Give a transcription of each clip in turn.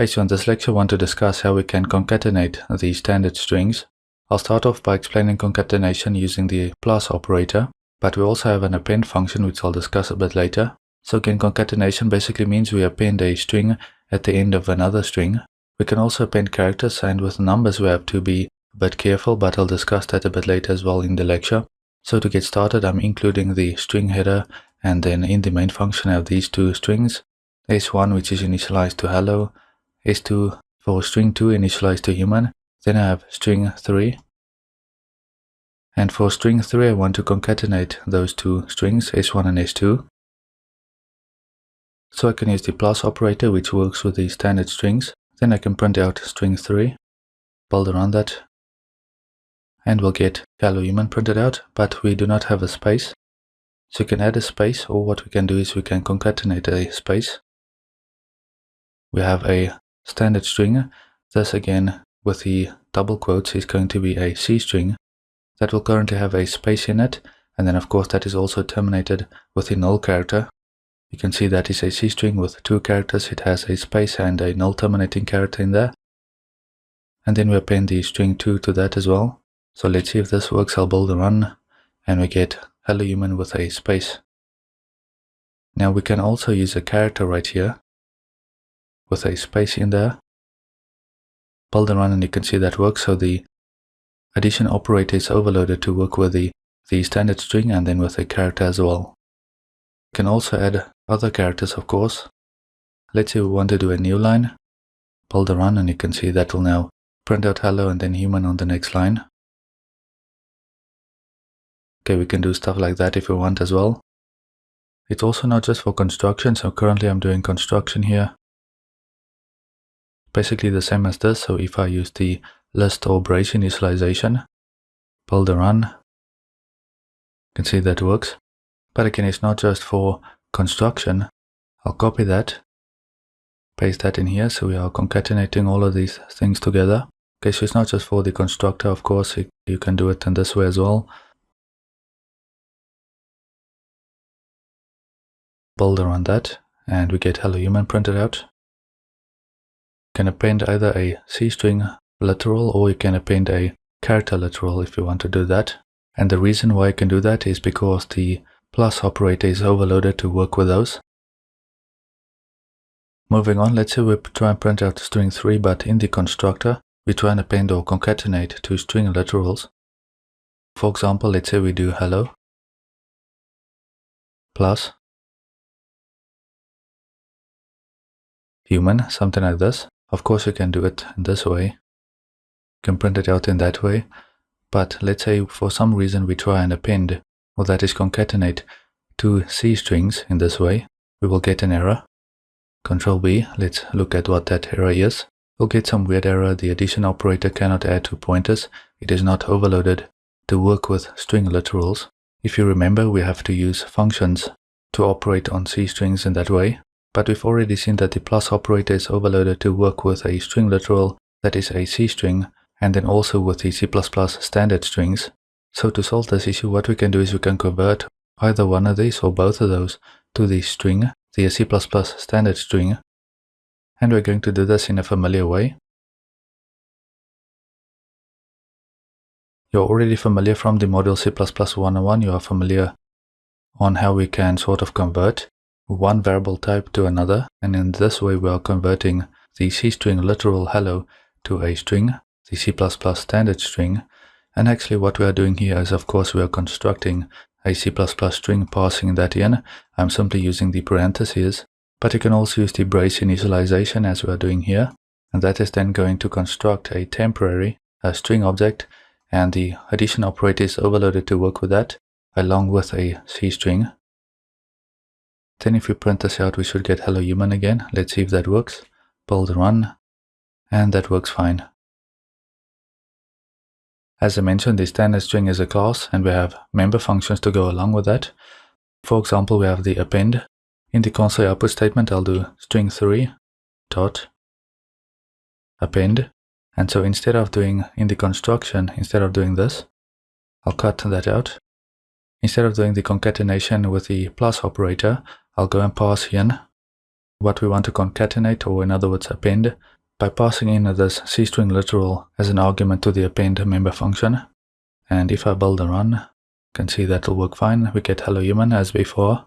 Hey, so in this lecture I want to discuss how we can concatenate the standard strings. I'll start off by explaining concatenation using the plus operator, but we also have an append function which I'll discuss a bit later. So again, concatenation basically means we append a string at the end of another string. We can also append characters, and with numbers we have to be a bit careful, but I'll discuss that a bit later as well in the lecture. So to get started, I'm including the string header, and then in the main function I have these two strings, s1 which is initialized to hello, s2 for string 2 initialized to human, then I have string 3. And for string 3 I want to concatenate those two strings, s1 and s2. So I can use the plus operator which works with the standard strings. Then I can print out string 3, build around that, and we'll get hello human printed out, but we do not have a space. So you can add a space, or what we can do is we can concatenate a space. We have a standard string. This again with the double quotes is going to be a C string that will currently have a space in it, and then of course that is also terminated with a null character. You can see that is a C string with two characters. It has a space and a null terminating character in there. And then we append the string 2 to that as well. So let's see if this works. I'll build a run and we get hello human with a space. Now we can also use a character right here with a space in there. Build and run and you can see that works. So the addition operator is overloaded to work with the standard string and then with a character as well. You can also add other characters, of course. Let's say we want to do a new line. Build a run and you can see that will now print out hello and then human on the next line. Okay, we can do stuff like that if we want as well. It's also not just for construction, so currently I'm doing construction here. Basically the same as this, so if I use the list or brace initialization, build a run, you can see that works. But again, it's not just for construction. I'll copy that, paste that in here, so we are concatenating all of these things together. Okay, so it's not just for the constructor, of course, you can do it in this way as well. Build around that, and we get hello human printed out. You can append either a C string literal or you can append a character literal if you want to do that. And the reason why you can do that is because the plus operator is overloaded to work with those. Moving on, let's say we try and print out string 3, but in the constructor we try and append or concatenate two string literals. For example, let's say we do hello plus human, something like this. Of course you can do it in this way. You can print it out in that way. But let's say for some reason we try and append, or that is concatenate, two C strings in this way. We will get an error. Control B, let's look at what that error is. We'll get some weird error. The addition operator cannot add two pointers. It is not overloaded to work with string literals. If you remember, we have to use functions to operate on C strings in that way. But we've already seen that the plus operator is overloaded to work with a string literal that is a C string, and then also with the C++ standard strings. So to solve this issue, what we can do is we can convert either one of these or both of those to the string, the C++ standard string. And we're going to do this in a familiar way. You're already familiar from the module C++ 101. You are familiar on how we can sort of convert one variable type to another, and in this way we are converting the C string literal hello to a string, the C++ standard string. And actually what we are doing here is, of course, we are constructing a C++ string, passing that in. I'm simply using the parentheses, but you can also use the brace initialization as we are doing here, and that is then going to construct a temporary string object, and the addition operator is overloaded to work with that along with a C string. Then if we print this out, we should get hello human again. Let's see if that works. Build run, and that works fine. As I mentioned, the standard string is a class, and we have member functions to go along with that. For example, we have the append. In the console output statement, I'll do string 3 dot append. And so instead of doing in the construction, instead of doing this, I'll cut that out. Instead of doing the concatenation with the plus operator, I'll go and pass in what we want to concatenate, or in other words append, by passing in this cstring literal as an argument to the append member function. And if I build a run, you can see that will work fine. We get hello human as before.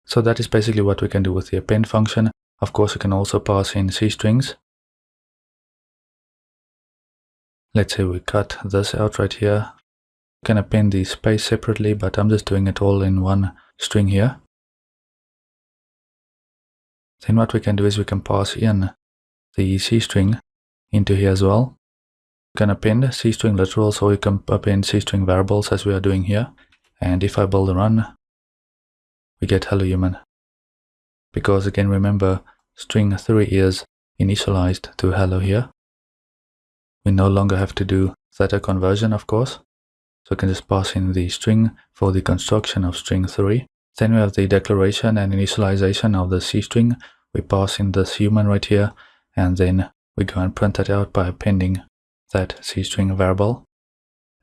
So that is basically what we can do with the append function. Of course, we can also pass in cstrings. Let's say we cut this out right here. You can append the space separately, but I'm just doing it all in one string here. Then what we can do is we can pass in the cstring into here as well. You can append cstring literals, or you can append cstring variables as we are doing here. And if I build a run, we get hello human. Because again, remember, string 3 is initialized to hello here. We no longer have to do theta conversion, of course. So we can just pass in the string for the construction of string 3. Then we have the declaration and initialization of the cstring. We pass in this human right here, and then we go and print that out by appending that cstring variable.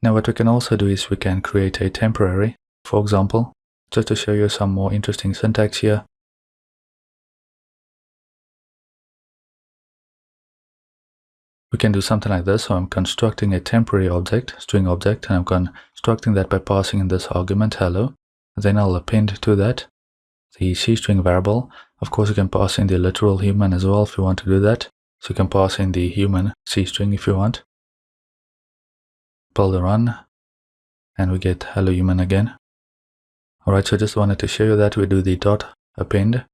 Now what we can also do is we can create a temporary, for example, just to show you some more interesting syntax here. We can do something like this. So I'm constructing a temporary object, string object, and I'm constructing that by passing in this argument hello. Then I'll append to that the cstring variable. Of course, you can pass in the literal human as well if you want to do that. So you can pass in the human cstring if you want. Build a run, and we get hello human again. Alright, so I just wanted to show you that we do the dot append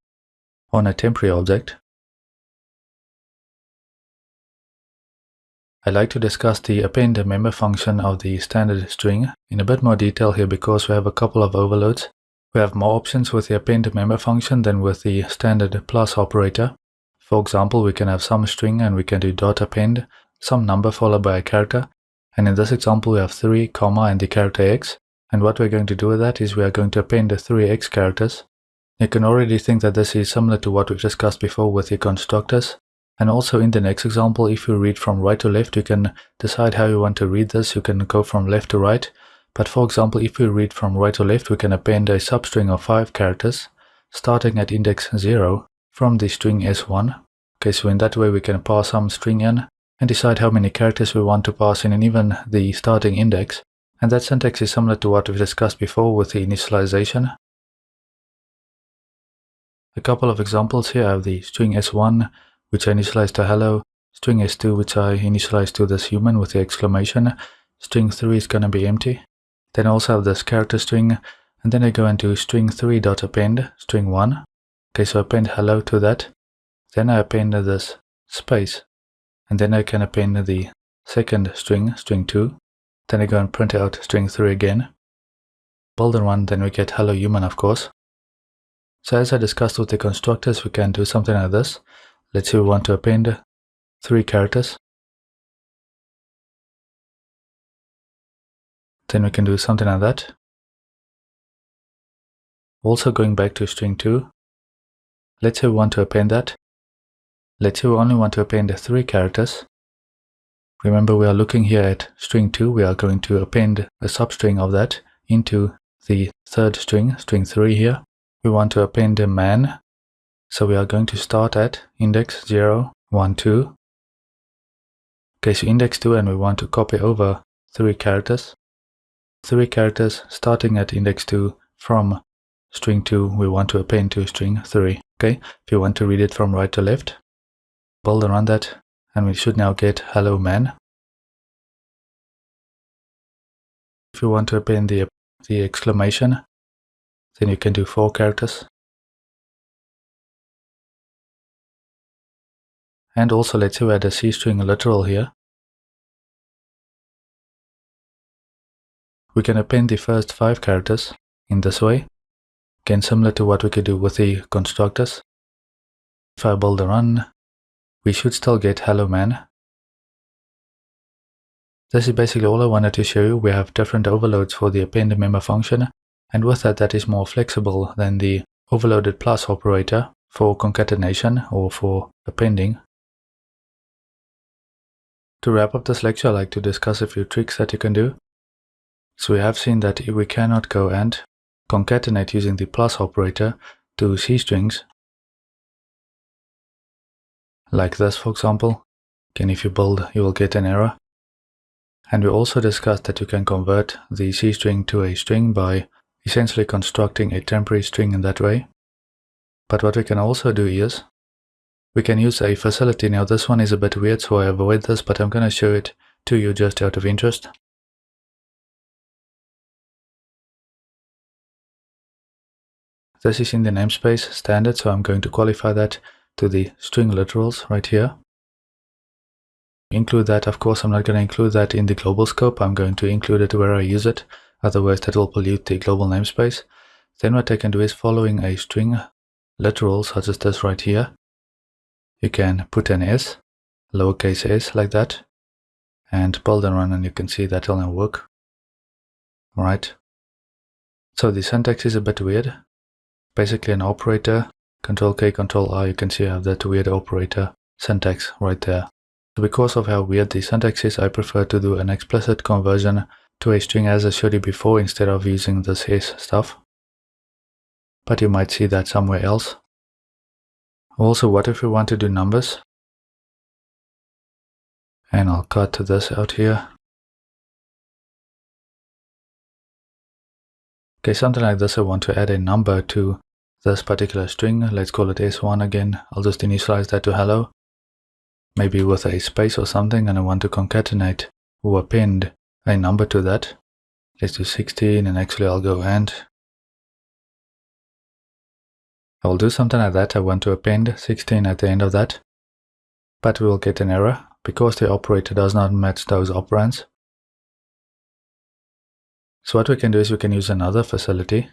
on a temporary object. I'd like to discuss the append member function of the standard string in a bit more detail here, because we have a couple of overloads. We have more options with the append member function than with the standard plus operator. For example, we can have some string and we can do dot append, some number followed by a character. And in this example, we have 3, and the character x. And what we're going to do with that is we are going to append the 3 x characters. You can already think that this is similar to what we've discussed before with the constructors. And also in the next example, if you read from right to left, you can decide how you want to read this. You can go from left to right. But for example, if we read from right to left, we can append a substring of 5 characters starting at index 0 from the string s1. Okay, so in that way we can pass some string in and decide how many characters we want to pass in, and even the starting index. And that syntax is similar to what we've discussed before with the initialization. A couple of examples here. I have the string s1, which I initialize to hello, string s2, which I initialize to this human with the exclamation. String 3 is going to be empty. Then I also have this character string, and then I go into string 3.append string 1. Okay, so append hello to that. Then I append this space, and then I can append the second string, string 2. Then I go and print out string 3 again. Build and run, then we get hello human, of course. So as I discussed with the constructors, we can do something like this. Let's say we want to append 3 characters. Then we can do something like that. Also going back to string 2. Let's say we want to append that. Let's say we only want to append 3 characters. Remember, we are looking here at string 2. We are going to append a substring of that into the third string, string 3 here. We want to append a man. So we are going to start at index 0, 1, 2. Okay, so index 2, and we want to copy over 3 characters. 3 characters starting at index 2 from string 2, we want to append to string 3. Okay, if you want to read it from right to left, build and run that, and we should now get hello man. If you want to append the exclamation, then you can do 4 characters. And also, let's say we add a cstring literal here. We can append the first 5 characters in this way. Again, similar to what we could do with the constructors. If I build a run, we should still get hello man. This is basically all I wanted to show you. We have different overloads for the append member function, and with that, that is more flexible than the overloaded plus operator for concatenation or for appending. To wrap up this lecture, I'd like to discuss a few tricks that you can do. So we have seen that we cannot go and concatenate using the plus operator to C strings. like this, for example. And if you build, you will get an error. And we also discussed that you can convert the C string to a string by essentially constructing a temporary string in that way. But what we can also do is, we can use a facility. Now this one is a bit weird, so I avoid this, but I'm going to show it to you just out of interest. This is in the namespace standard, so I'm going to qualify that to the string literals right here. Include that. Of course, I'm not going to include that in the global scope. I'm going to include it where I use it. Otherwise, that will pollute the global namespace. Then what I can do is, following a string literal such as this right here, you can put an s, lowercase s like that, and build and run, and you can see that will now work. Alright. So the syntax is a bit weird. Basically an operator, Control K, Control R, you can see I have that weird operator syntax right there. So because of how weird the syntax is, I prefer to do an explicit conversion to a string as I showed you before, instead of using this s stuff. But you might see that somewhere else. Also, what if we want to do numbers? And I'll cut this out here. Okay, something like this. I want to add a number to this particular string. Let's call it s1 again. I'll just initialize that to hello, maybe with a space or something, and I want to concatenate or append a number to that. Let's do 16, and actually I'll go and I'll do something like that. I want to append 16 at the end of that, but we will get an error because the operator does not match those operands. So what we can do is we can use another facility,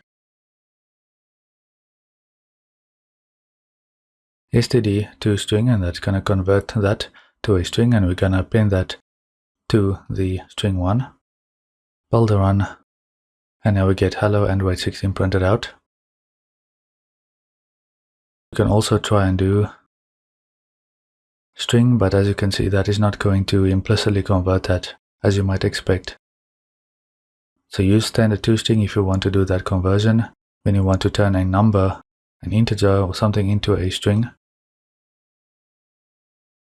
std to string, and that's going to convert that to a string, and we're going to append that to the string 1, build a run, and now we get hello and weight 16 printed out. You can also try and do string, but as you can see, that is not going to implicitly convert that as you might expect. So use standard toString if you want to do that conversion, when you want to turn a number, an integer or something, into a string.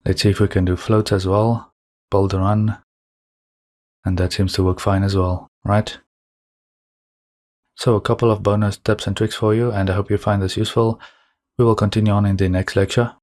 Let's see if we can do floats as well. Build a run, and that seems to work fine as well, right? So a couple of bonus tips and tricks for you, and I hope you find this useful. We will continue on in the next lecture.